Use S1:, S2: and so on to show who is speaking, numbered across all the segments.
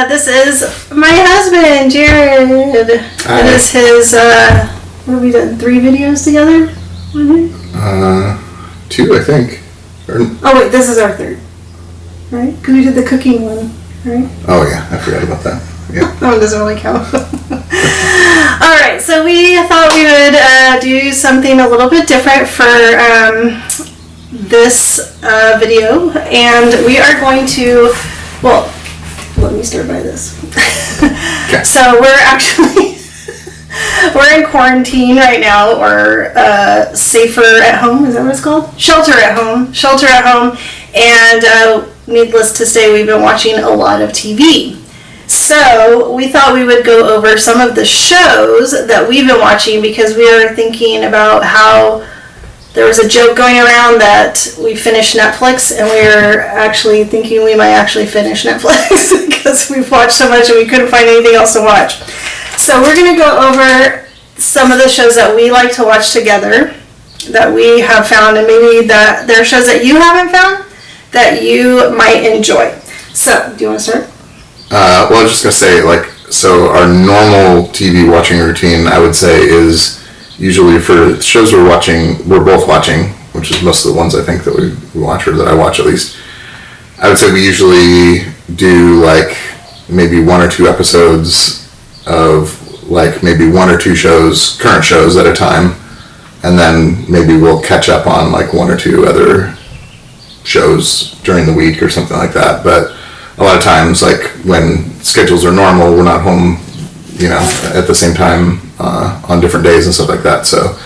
S1: This is my husband, Jared.
S2: Hi.
S1: It is his, what have we done, 3 videos together?
S2: 2, I think.
S1: Oh wait, this is our 3rd, right? Because we did the cooking one, right?
S2: Oh yeah, I forgot about that. Yeah.
S1: That one doesn't really count. Alright, so we thought we would do something a little bit different for this video, and we are going to, well, let me start by this.
S2: Okay.
S1: So we're actually, we're in quarantine right now, or safer at home, is that what it's called? Shelter at home, and needless to say, we've been watching a lot of TV. So we thought we would go over some of the shows that we've been watching, because we were thinking about how there was a joke going around that we finished Netflix, and we were actually thinking we might actually finish Netflix because we've watched so much and we couldn't find anything else to watch. So we're going to go over some of the shows that we like to watch together that we have found, and maybe that there are shows that you haven't found that you might enjoy. So, do you want to start?
S2: Well, I was just going to say, so our normal TV watching routine, I would say, is usually for shows we're both watching, which is most of the ones I think that we watch, or that I watch at least. I would say we usually do maybe 1 or 2 episodes of maybe 1 or 2 shows, current shows at a time, and then maybe we'll catch up on 1 or 2 other shows during the week or something like that. But a lot of times, when schedules are normal, we're not home, at the same time on different days and stuff like that. So,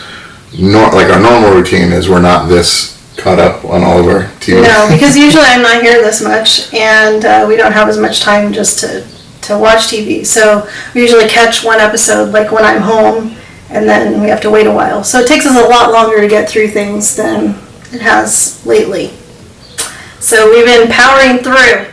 S2: our normal routine is we're not this caught up on all of our TV.
S1: No, because usually I'm not here this much, and we don't have as much time just to watch TV. So we usually catch 1 episode when I'm home, and then we have to wait a while. So it takes us a lot longer to get through things than it has lately. So we've been powering through.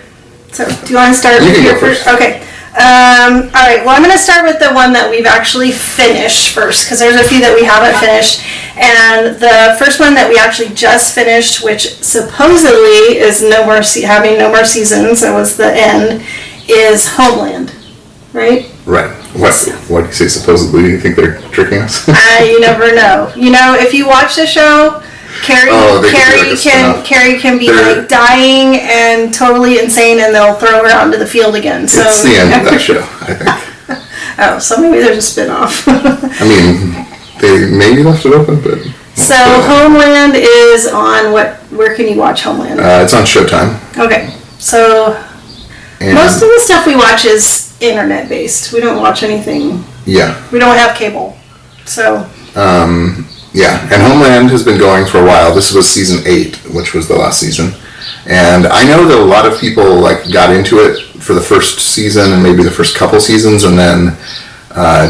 S1: So do you want to start with your first? Okay. Alright, well, I'm going to start with the one that we've actually finished first, because there's a few that we haven't finished. And the first one that we actually just finished, which supposedly is having no more seasons, it was the end, is Homeland, right?
S2: Right. What do you say supposedly? Do you think they're tricking us?
S1: You never know. If you watch the show, Carrie can be dying and totally insane, and they'll throw her out into the field again. So
S2: it's the end of that show, I think.
S1: Oh, so maybe there's a spin-off.
S2: I mean, they maybe left it open, but...
S1: So Homeland is on where can you watch Homeland?
S2: It's on Showtime.
S1: Okay, so most of the stuff we watch is internet-based. We don't watch anything...
S2: Yeah.
S1: We don't have cable, so...
S2: Yeah, and Homeland has been going for a while. This was season 8, which was the last season. And I know that a lot of people got into it for the first season and maybe the first couple seasons, and then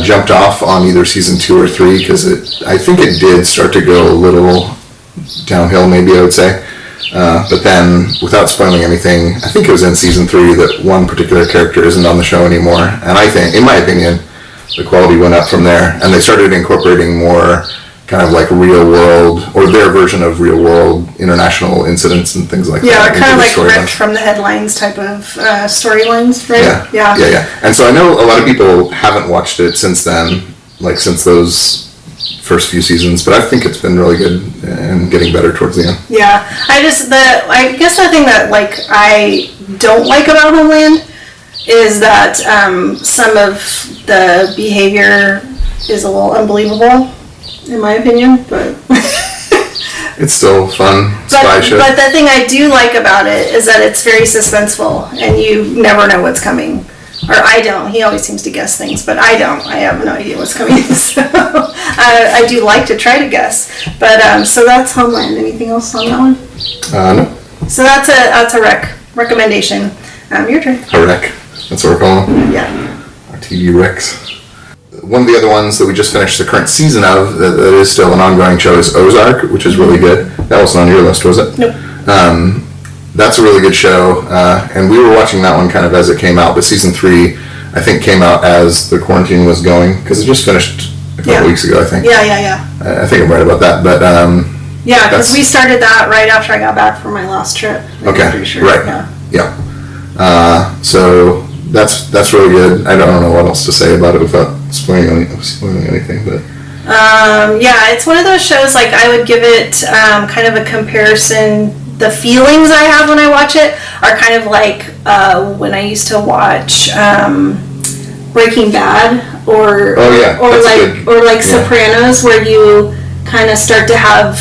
S2: jumped off on either season 2 or 3, because I think it did start to go a little downhill, maybe I would say. But then, without spoiling anything, I think it was in season 3 that one particular character isn't on the show anymore. And I think, in my opinion, the quality went up from there, and they started incorporating more kind of real world, or their version of real world international incidents and things like that.
S1: Yeah, kind of ripped from the headlines type of storylines, right?
S2: Yeah. And so I know a lot of people haven't watched it since then, since those first few seasons, but I think it's been really good and getting better towards the end.
S1: Yeah, I guess the thing that I don't like about Homeland is that some of the behavior is a little unbelievable, in my opinion, but
S2: it's still fun spy show.
S1: But the thing I do like about it is that it's very suspenseful, and you never know what's coming. Or I don't. He always seems to guess things, but I don't. I have no idea what's coming. So I do like to try to guess. But so that's Homeland. Anything else on that one?
S2: No.
S1: So that's a recommendation. Your turn.
S2: A rec. That's what we're calling them.
S1: Yeah.
S2: Our TV recs. One of the other ones that we just finished the current season of that is still an ongoing show is Ozark, which is really good. That wasn't on your list, was it?
S1: Nope.
S2: That's a really good show, and we were watching that one kind of as it came out, but season 3, I think, came out as the quarantine was going, because it just finished a couple weeks ago, I think.
S1: Yeah.
S2: I think I'm right about that, but...
S1: yeah, because we started that right after I got back from my last trip.
S2: Okay,
S1: pretty sure.
S2: right. Yeah. So that's really good. I don't know what else to say about it without spoiling anything, but.
S1: Yeah, it's one of those shows, like, I would give it kind of a comparison. The feelings I have when I watch it are kind of like when I used to watch Breaking Bad or Sopranos, where you kind of start to have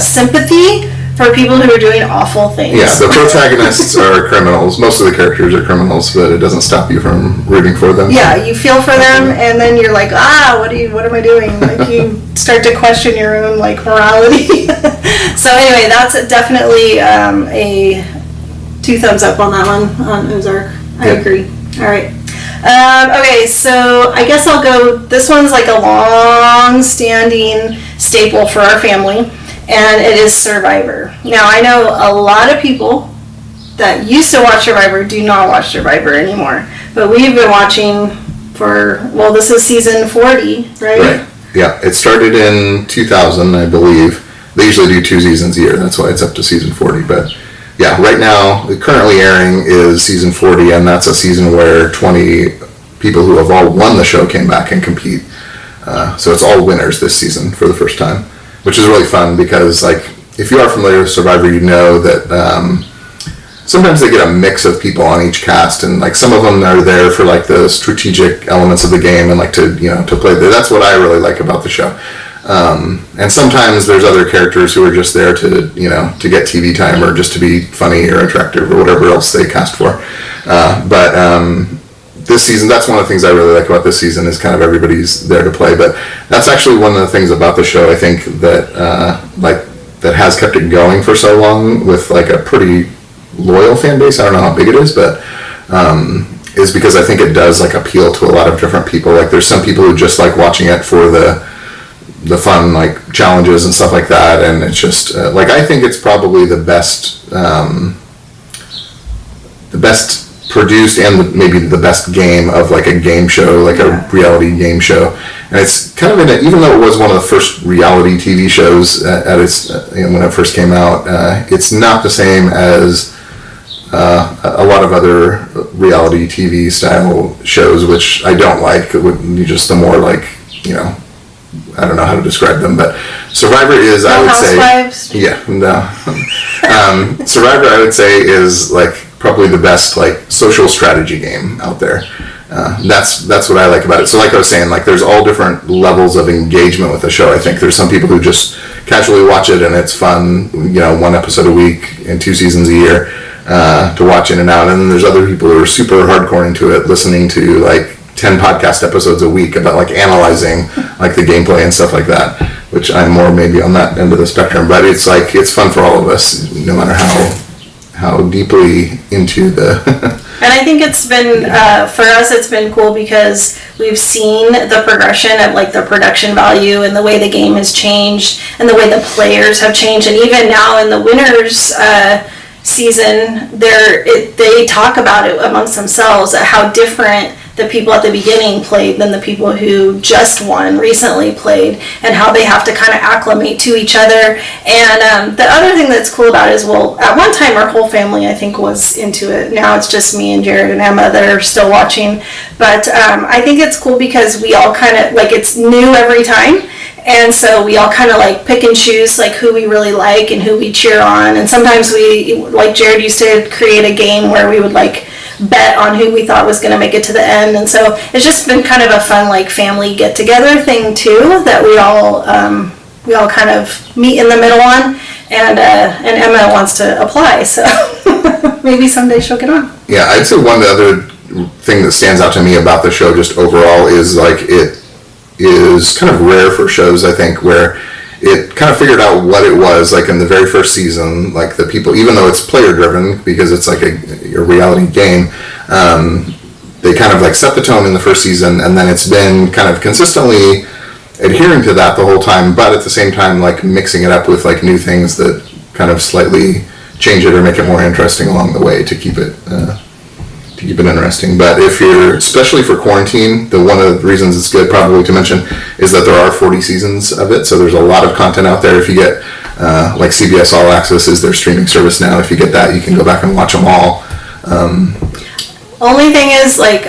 S1: sympathy for people who are doing awful things.
S2: Yeah, the protagonists are criminals. Most of the characters are criminals, but it doesn't stop you from rooting for them.
S1: Yeah, you feel for them, and then you're like, what am I doing? Like, you start to question your own, like, morality. So anyway, that's definitely a 2 thumbs up on that one, on Ozark. I agree. All right. Okay, so I guess I'll go, this one's like a long-standing staple for our family, and it is Survivor. Now, I know a lot of people that used to watch Survivor do not watch Survivor anymore, but we've been watching this is season 40, right?
S2: Right, yeah. It started in 2000, I believe. They usually do 2 seasons a year, that's why it's up to season 40, but yeah, right now, currently airing is season 40, and that's a season where 20 people who have all won the show came back and compete. So it's all winners this season for the first time, which is really fun because, like, if you are familiar with Survivor, you know that sometimes they get a mix of people on each cast, and like some of them are there for like the strategic elements of the game and like to play. That's what I really like about the show. And sometimes there's other characters who are just there to get TV time or just to be funny or attractive or whatever else they cast for. But this season, that's one of the things I really like about this season is kind of everybody's there to play. But that's actually one of the things about the show, I think, that that has kept it going for so long with like a pretty loyal fan base. I don't know how big it is, but is because I think it does like appeal to a lot of different people. Like there's some people who just like watching it for the fun like challenges and stuff like that, and it's just like I think it's probably the best produced and maybe the best game of like a game show, like a reality game show. And it's kind of even though it was one of the first reality TV shows at its when it first came out, it's not the same as a lot of other reality TV style shows, which I don't like. It would be just the more like I don't know how to describe them, but Survivor is, I would say, Survivor, I would say, is like probably the best like social strategy game out there. That's what I like about it. So like I was saying, like there's all different levels of engagement with the show. I think there's some people who just casually watch it and it's fun, 1 episode a week and 2 seasons a year to watch in and out. And then there's other people who are super hardcore into it, listening to like 10 podcast episodes a week about like analyzing like the gameplay and stuff like that, which I'm more maybe on that end of the spectrum. But it's like it's fun for all of us, no matter how deeply into the
S1: And I think it's been for us it's been cool because we've seen the progression of like the production value and the way the game has changed and the way the players have changed. And even now in the winners season, they talk about it amongst themselves at how different the people at the beginning played than the people who just won recently played, and how they have to kind of acclimate to each other. And the other thing that's cool about it is, well, at one time our whole family I think was into it. Now it's just me and Jared and Emma that are still watching. But I think it's cool because we all kind of like, it's new every time. And so we all kind of like pick and choose like who we really like and who we cheer on. And sometimes we, like Jared used to create a game where we would like bet on who we thought was going to make it to the end. And so it's just been kind of a fun like family get together thing too, that we all kind of meet in the middle on. And Emma wants to apply, so maybe someday she'll get on.
S2: Yeah, I'd say one other thing that stands out to me about the show just overall is like it is kind of rare for shows, I think, where it kind of figured out what it was like in the very first season. Like the people, even though it's player driven because it's like a reality game, they kind of like set the tone in the first season, and then it's been kind of consistently adhering to that the whole time, but at the same time like mixing it up with like new things that kind of slightly change it or make it more interesting along the way to keep it interesting. But if you're, especially for quarantine, one of the reasons it's good probably to mention is that there are 40 seasons of it, so there's a lot of content out there. If you get like CBS All Access is their streaming service now, if you get that, you can go back and watch them all.
S1: Only thing is, like,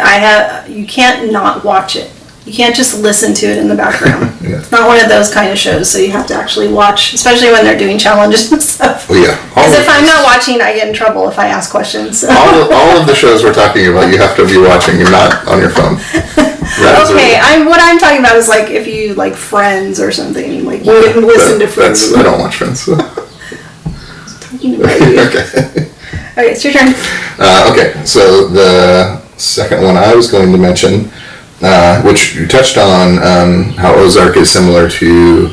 S1: you can't not watch it. You can't just listen to it in the background.
S2: Yeah.
S1: It's not one of those kind of shows, so you have to actually watch, especially when they're doing challenges and stuff.
S2: Well, yeah.
S1: Because if I'm not watching, I get in trouble if I ask questions. So.
S2: All of the shows we're talking about, you have to be watching and not on your phone.
S1: Okay, what I'm talking about is like if you like Friends or something, like you can listen to Friends.
S2: I don't watch Friends. So.
S1: Talking about you.
S2: Okay.
S1: Okay, it's your turn.
S2: Okay, so the second one I was going to mention, which you touched on, how Ozark is similar to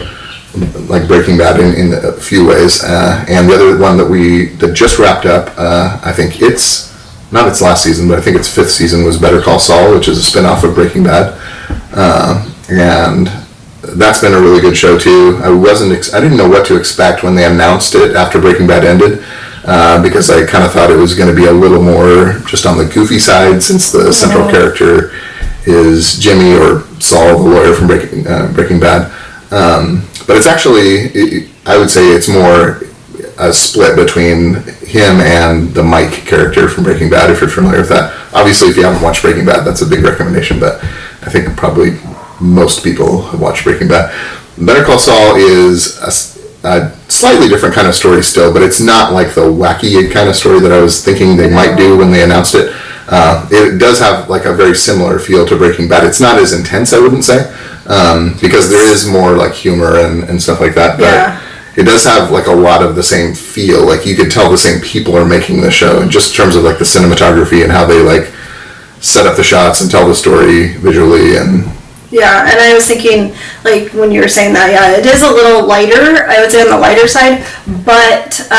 S2: like Breaking Bad in a few ways, and the other one that just wrapped up, I think it's not its last season, but I think its 5th season, was Better Call Saul, which is a spin-off of Breaking Bad, and that's been a really good show too. I didn't know what to expect when they announced it after Breaking Bad ended. Because I kind of thought it was going to be a little more just on the goofy side, since the central character is Jimmy, or Saul, the lawyer from Breaking Bad. But it's actually, I would say it's more a split between him and the Mike character from Breaking Bad, if you're familiar with that. Obviously, if you haven't watched Breaking Bad, that's a big recommendation, but I think probably most people have watched Breaking Bad. Better Call Saul is a slightly different kind of story still, but it's not like the wacky kind of story that I was thinking they might do when they announced it. It does have like a very similar feel to Breaking Bad. It's not as intense, I wouldn't say, because there is more like humor and stuff like that, but it does have like a lot of the same feel. Like you could tell the same people are making the show, in just terms of like the cinematography and how they like set up the shots and tell the story visually. And
S1: yeah, and I was thinking, like, when you were saying that, yeah, it is a little lighter, I would say on the lighter side, but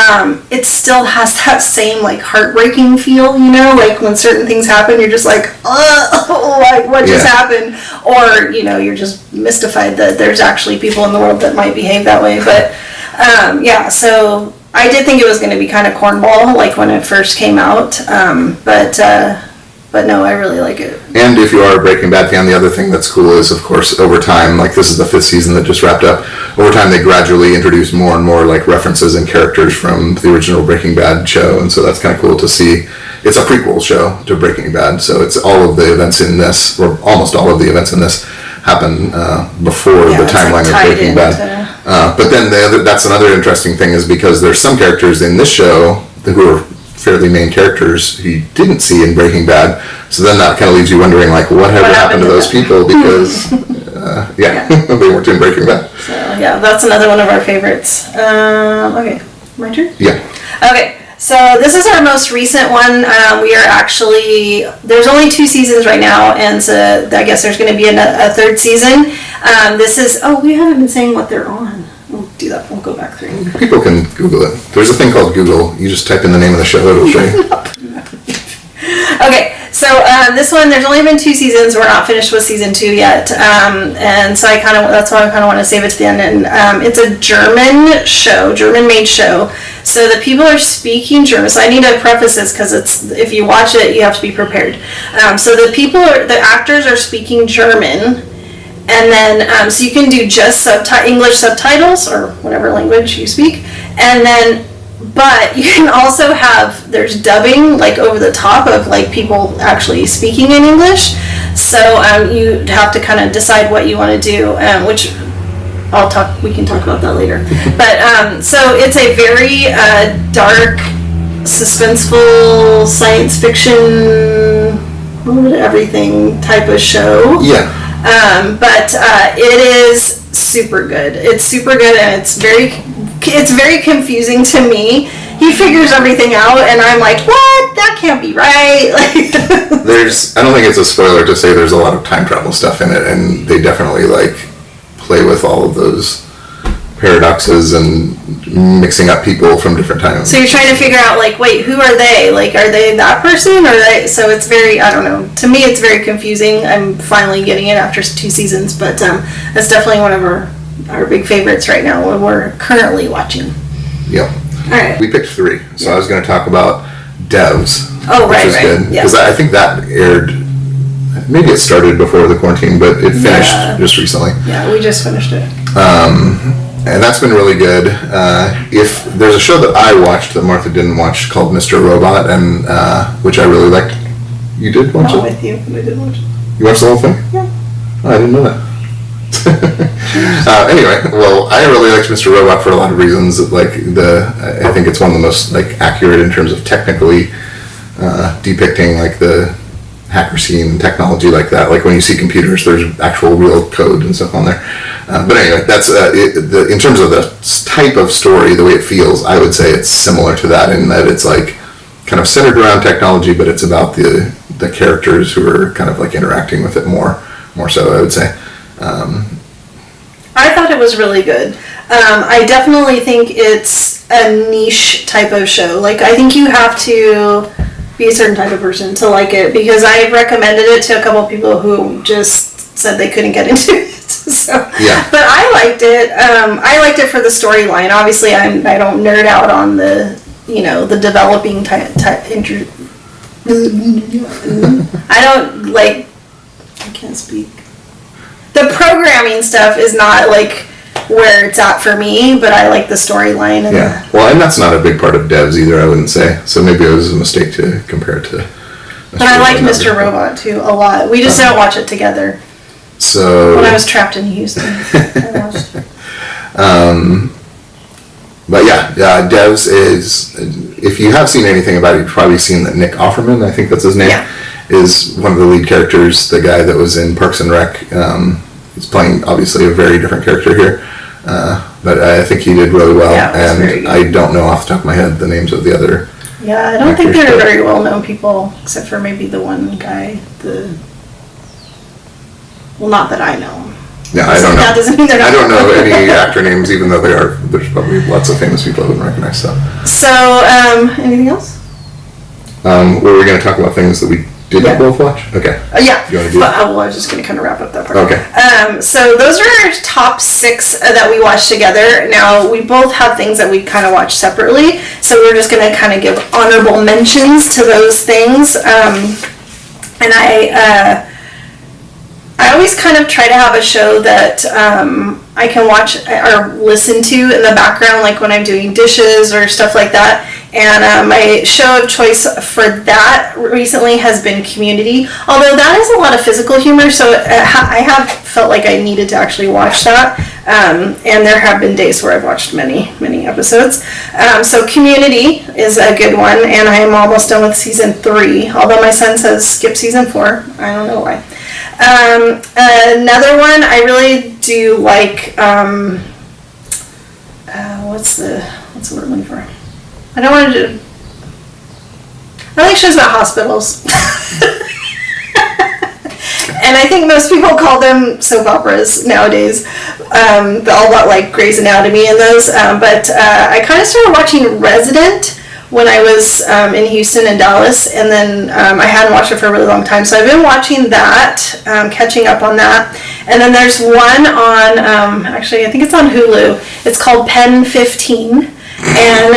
S1: it still has that same, like, heartbreaking feel, you know? Like, when certain things happen, you're just like, oh, like, what just happened? Or, you know, you're just mystified that there's actually people in the world that might behave that way. But, yeah, so I did think it was going to be kind of cornball, like, when it first came out, but no, I really like it.
S2: And if you are a Breaking Bad fan, the other thing that's cool is, of course, over time, like this is the 5th season that just wrapped up, over time they gradually introduce more and more like references and characters from the original Breaking Bad show, and so that's kind of cool to see. It's a prequel show to Breaking Bad, so it's all of the events in this, or almost all of the events in this, happen before the timeline of Breaking Bad. But then that's another interesting thing, is because there's some characters in this show who are fairly main characters he didn't see in Breaking Bad, so then that kind of leaves you wondering, like, what happened to those people, because they weren't in Breaking Bad.
S1: So yeah, that's another one of our favorites. Okay, my turn?
S2: Yeah.
S1: Okay, so this is our most recent one. We are actually, there's only 2 seasons right now, and so I guess there's going to be a 3rd season. This is, we haven't been saying what they're on. We'll do that. We'll go back through.
S2: People can Google it. There's a thing called Google. You just type in the name of the show, it'll show you.
S1: Okay, so this one, there's only been 2 seasons. We're not finished with season 2 yet, and so that's why I kind of want to save it to the end. And it's a German show, German-made show. So the people are speaking German. So I need to preface this because if you watch it, you have to be prepared. So the actors are speaking German. And then, so you can do just English subtitles, or whatever language you speak. And then, but you can also there's dubbing, like, over the top of, like, people actually speaking in English. So you have to kind of decide what you want to do, which we can talk about that later. But, so it's a very dark, suspenseful, science fiction, everything type of show.
S2: Yeah.
S1: But it is super good. It's super good, and it's very confusing to me. He figures everything out, and I'm like, what? That can't be right. Like,
S2: I don't think it's a spoiler to say there's a lot of time travel stuff in it, and they definitely like play with all of those paradoxes and mixing up people from different times.
S1: So you're trying to figure out, like, wait, who are they? Like, are they that person? So it's very, I don't know. To me, it's very confusing. I'm finally getting it after 2 seasons, but that's definitely one of our big favorites right now, when we're currently watching.
S2: Yep.
S1: All right.
S2: We picked 3, so I was going to talk about Devs.
S1: Oh,
S2: which
S1: right,
S2: is good, because I think that aired. Maybe it started before the quarantine, but it finished just recently.
S1: Yeah, we just finished it.
S2: And that's been really good. If there's a show that I watched that Martha didn't watch called Mr. Robot, and which I really liked, You did watch
S1: Not
S2: it?
S1: with you, but I did watch it.
S2: You watched the whole thing?
S1: Yeah.
S2: Oh, I didn't know that. Anyway, well, I really liked Mr. Robot for a lot of reasons. Like I think it's one of the most like accurate in terms of technically depicting like the hacker scene technology like that. Like when you see computers, there's actual real code and stuff on there. But anyway, that's in terms of the type of story, the way it feels, I would say it's similar to that in that it's like kind of centered around technology, but it's about the characters who are kind of like interacting with it more so, I would say.
S1: I thought it was really good. I definitely think it's a niche type of show. Like, I think you have to be a certain type of person to like it, because I recommended it to a couple of people who just said they couldn't get into it. So,
S2: yeah.
S1: But I liked it. I liked it for the storyline. Obviously, I don't nerd out on the the developing type I don't like. I can't speak. The programming stuff is not like where it's at for me, but I like the storyline.
S2: Yeah. Well, and that's not a big part of devs either, I wouldn't say. So maybe it was a mistake to compare it to.
S1: But I like Mr. Robot too a lot. We just don't watch it together.
S2: So.
S1: When I was trapped in Houston, I watched it.
S2: But yeah, devs is. If you have seen anything about it, you've probably seen that Nick Offerman, I think that's his name.
S1: Yeah.
S2: Is one of the lead characters, the guy that was in Parks and Rec. He's playing obviously a very different character here, but I think he did really well.
S1: Yeah, it was very
S2: and
S1: good.
S2: I don't know off the top of my head the names of the other.
S1: Yeah, I don't think they're very well known people, except for maybe the one guy. Well, not that I know.
S2: Yeah, I don't know.
S1: That doesn't mean they're not.
S2: I don't know any actor names, even though there's probably lots of famous people I wouldn't recognize.
S1: So, anything else?
S2: Were we going to talk about things that we didn't both watch? Okay.
S1: Yeah.
S2: You want to do
S1: but, I was just going to kind of wrap up that part.
S2: Okay.
S1: So those are our top 6 that we watched together. Now, we both have things that we kind of watch separately, so we're just going to kind of give honorable mentions to those things. And I always kind of try to have a show that I can watch or listen to in the background, like when I'm doing dishes or stuff like that. And my show of choice for that recently has been Community, although that is a lot of physical humor, so I have felt like I needed to actually watch that. And there have been days where I've watched many episodes. So Community is a good one, and I am almost done with season 3, although my son says skip season 4. I don't know why. Another one I really do like. What's the word I'm looking for? I don't want to do. I like shows about hospitals. And I think most people call them soap operas nowadays. All about like Grey's Anatomy and those. But I kind of started watching Resident when I was in Houston and Dallas, and then I hadn't watched it for a really long time. So I've been watching that, catching up on that. And then there's one on, actually I think it's on Hulu. It's called Pen 15. And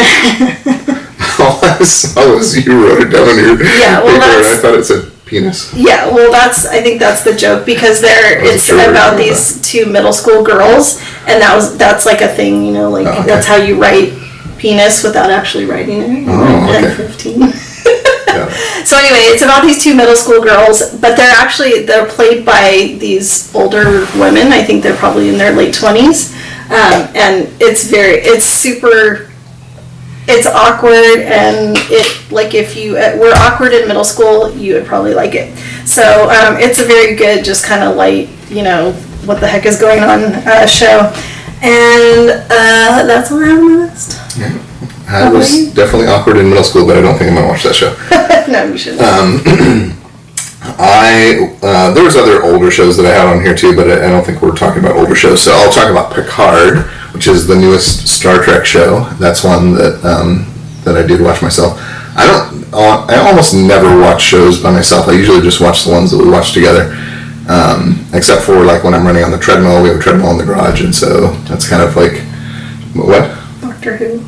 S2: all I saw was you wrote it down on your paper, and I thought it said penis.
S1: Yeah, well, I think that's the joke, because it's about these 2 middle school girls, and that's like a thing, like that's how you write penis without actually writing it.
S2: Oh, okay.
S1: 15. Yeah. So anyway, it's about these 2 middle school girls, but they're played by these older women. I think they're probably in their late 20s, and it's awkward, and if you were awkward in middle school, you would probably like it. So it's a very good, just kind of light, what the heck is going on show. And that's all I have on my list.
S2: Yeah. I was definitely awkward in middle school, but I don't think I'm going to watch that show.
S1: No, you shouldn't.
S2: There was other older shows that I had on here too, but I don't think we're talking about older shows. So I'll talk about Picard, which is the newest Star Trek show. That's one that I did watch myself. I almost never watch shows by myself. I usually just watch the ones that we watch together. Except for like when I'm running on the treadmill. We have a treadmill in the garage, and so that's kind of like what?
S1: Doctor Who.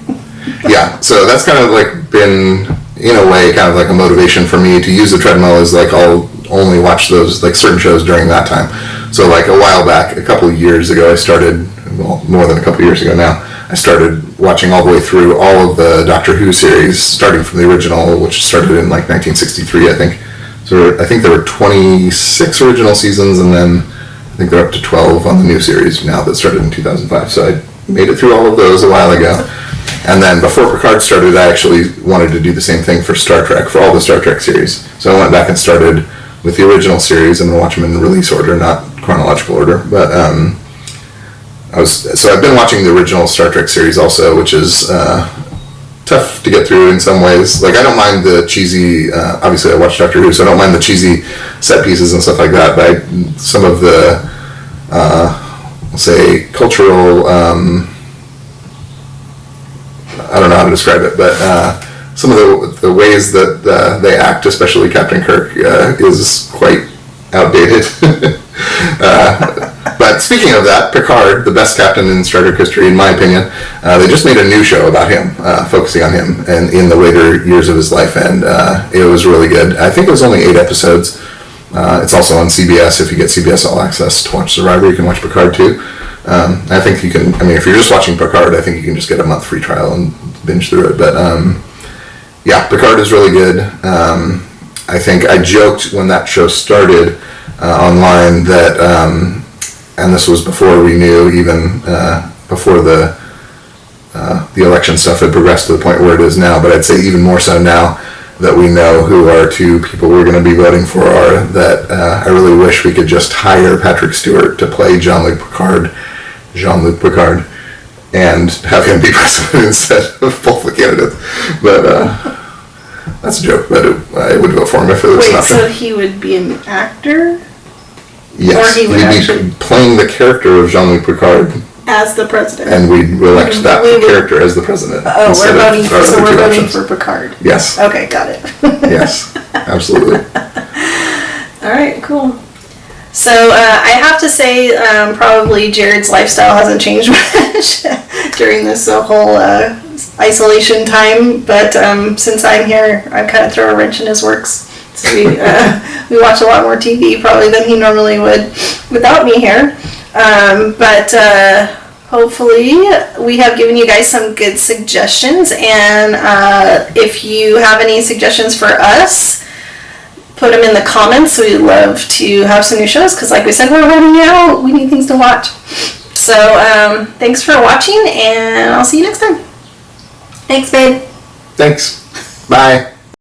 S2: Yeah, so that's kind of like been, in a way, kind of like a motivation for me to use the treadmill. Is like I'll only watch those like certain shows during that time. So like a while back, a couple of years ago, I started, well, more than a couple of years ago now, I started watching all the way through all of the Doctor Who series, starting from the original, which started in like 1963, I think. So I think there were 26 original seasons, and then I think they're up to 12 on the new series now that started in 2005. So I made it through all of those a while ago. And then before Picard started, I actually wanted to do the same thing for Star Trek, for all the Star Trek series. So I went back and started with the original series and watch them in release order, not chronological order. But I've been watching the original Star Trek series also, which is tough to get through in some ways. Like, I don't mind the cheesy, obviously I watch Doctor Who, so I don't mind the cheesy set pieces and stuff like that, but some of the, say, cultural, I don't know how to describe it, but some of the ways that they act, especially Captain Kirk, is quite outdated. But speaking of that, Picard, the best captain in Star Trek history, in my opinion, they just made a new show about him, focusing on him and in the later years of his life, and it was really good. I think it was only 8 episodes. It's also on CBS. If you get CBS All Access to watch Survivor, you can watch Picard too. I think you can, if you're just watching Picard, I think you can just get a month free trial and binge through it. But yeah, Picard is really good. I think I joked when that show started online that, and this was before we knew, even before the election stuff had progressed to the point where it is now, but I'd say even more so now that we know who our 2 people we're going to be voting for are, that I really wish we could just hire Patrick Stewart to play Jean-Luc Picard, and have him be president instead of both the candidates. But that's a joke, but I would vote for him if it was
S1: Wait,
S2: nothing.
S1: so he would be an actor?
S2: Yes,
S1: or he would
S2: he'd be playing the character of Jean-Luc Picard,
S1: as the president?
S2: and we'd elect that character as the president.
S1: Oh, we're voting for Picard.
S2: Yes.
S1: Okay, got it.
S2: Yes, absolutely.
S1: All right, cool. So I have to say, probably Jared's lifestyle hasn't changed much during this whole isolation time. But since I'm here, I kind of throw a wrench in his works. So we watch a lot more TV probably than he normally would without me here. But hopefully we have given you guys some good suggestions. And if you have any suggestions for us, put them in the comments. We'd love to have some new shows because, like we said, we're running out. We need things to watch. So thanks for watching, and I'll see you next time. Thanks, babe.
S2: Thanks. Bye.